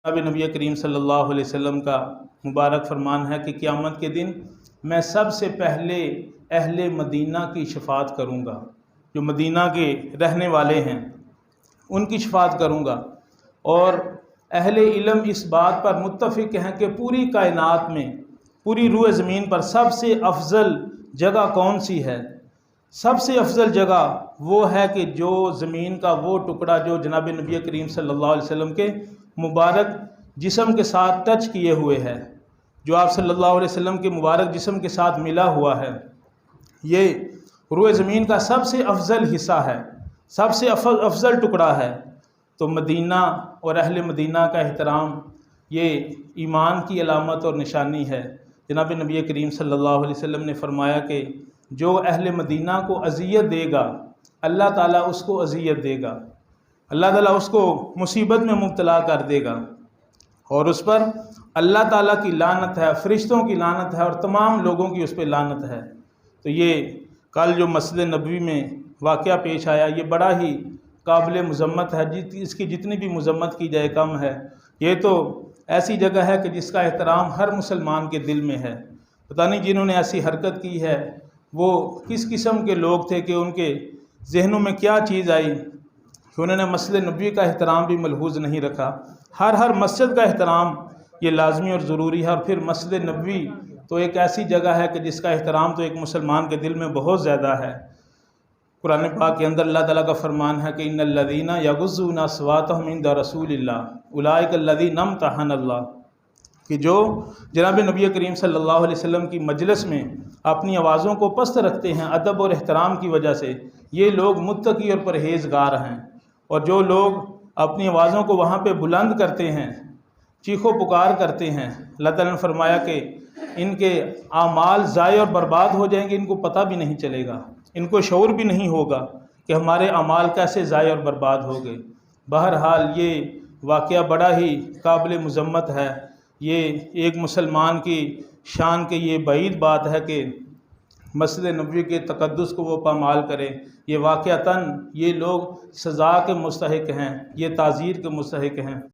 اب نبی کریم صلی اللہ علیہ وسلم کا مبارک فرمان ہے کہ قیامت کے دن میں سب سے پہلے اہل مدینہ کی شفاعت کروں گا، جو مدینہ کے رہنے والے ہیں ان کی شفاعت کروں گا۔ اور اہل علم اس بات پر متفق ہیں کہ پوری کائنات میں، پوری روح زمین پر سب سے افضل جگہ کون سی ہے؟ سب سے افضل جگہ وہ ہے کہ جو زمین کا وہ ٹکڑا جو جناب نبی کریم صلی اللہ علیہ وسلم کے مبارک جسم کے ساتھ ٹچ کیے ہوئے ہے، جو آپ صلی اللہ علیہ وسلم کے مبارک جسم کے ساتھ ملا ہوا ہے، یہ روح زمین کا سب سے افضل حصہ ہے، سب سے افضل ٹکڑا ہے۔ تو مدینہ اور اہل مدینہ کا احترام یہ ایمان کی علامت اور نشانی ہے۔ جناب نبی کریم صلی اللہ علیہ وسلم نے فرمایا کہ جو اہل مدینہ کو اذیت دے گا اللہ تعالیٰ اس کو اذیت دے گا، اللہ تعالیٰ اس کو مصیبت میں مبتلا کر دے گا، اور اس پر اللہ تعالیٰ کی لعنت ہے، فرشتوں کی لعنت ہے، اور تمام لوگوں کی اس پہ لعنت ہے۔ تو یہ کل جو مسجد نبوی میں واقعہ پیش آیا یہ بڑا ہی قابل مذمت ہے، اس کی جتنی بھی مذمت کی جائے کم ہے۔ یہ تو ایسی جگہ ہے کہ جس کا احترام ہر مسلمان کے دل میں ہے۔ پتہ نہیں جنہوں نے ایسی حرکت کی ہے وہ کس قسم کے لوگ تھے کہ ان کے ذہنوں میں کیا چیز آئی کہ انہوں نے مسجد نبوی کا احترام بھی ملحوظ نہیں رکھا۔ ہر مسجد کا احترام یہ لازمی اور ضروری ہے، اور پھر مسجد نبوی تو ایک ایسی جگہ ہے کہ جس کا احترام تو ایک مسلمان کے دل میں بہت زیادہ ہے۔ قرآن پاک کے اندر اللہ تعالیٰ کا فرمان ہے کہ ان الذین یغضون اصواتهم عند رسول اللہ اولئک الذین امتحن اللہ، کہ جو جناب نبی کریم صلی اللہ علیہ وسلم کی مجلس میں اپنی آوازوں کو پست رکھتے ہیں ادب اور احترام کی وجہ سے، یہ لوگ متقی اور پرہیزگار ہیں۔ اور جو لوگ اپنی آوازوں کو وہاں پہ بلند کرتے ہیں، چیخ و پکار کرتے ہیں، اللہ تعالیٰ نے فرمایا کہ ان کے اعمال ضائع اور برباد ہو جائیں گے، ان کو پتہ بھی نہیں چلے گا، ان کو شعور بھی نہیں ہوگا کہ ہمارے اعمال کیسے ضائع اور برباد ہو گئے۔ بہرحال یہ واقعہ بڑا ہی قابل مذمت ہے۔ یہ ایک مسلمان کی شان کے یہ بعید بات ہے کہ مسجد نبوی کے تقدس کو وہ پامال کرے۔ یہ واقعتاً یہ لوگ سزا کے مستحق ہیں، یہ تعزیر کے مستحق ہیں۔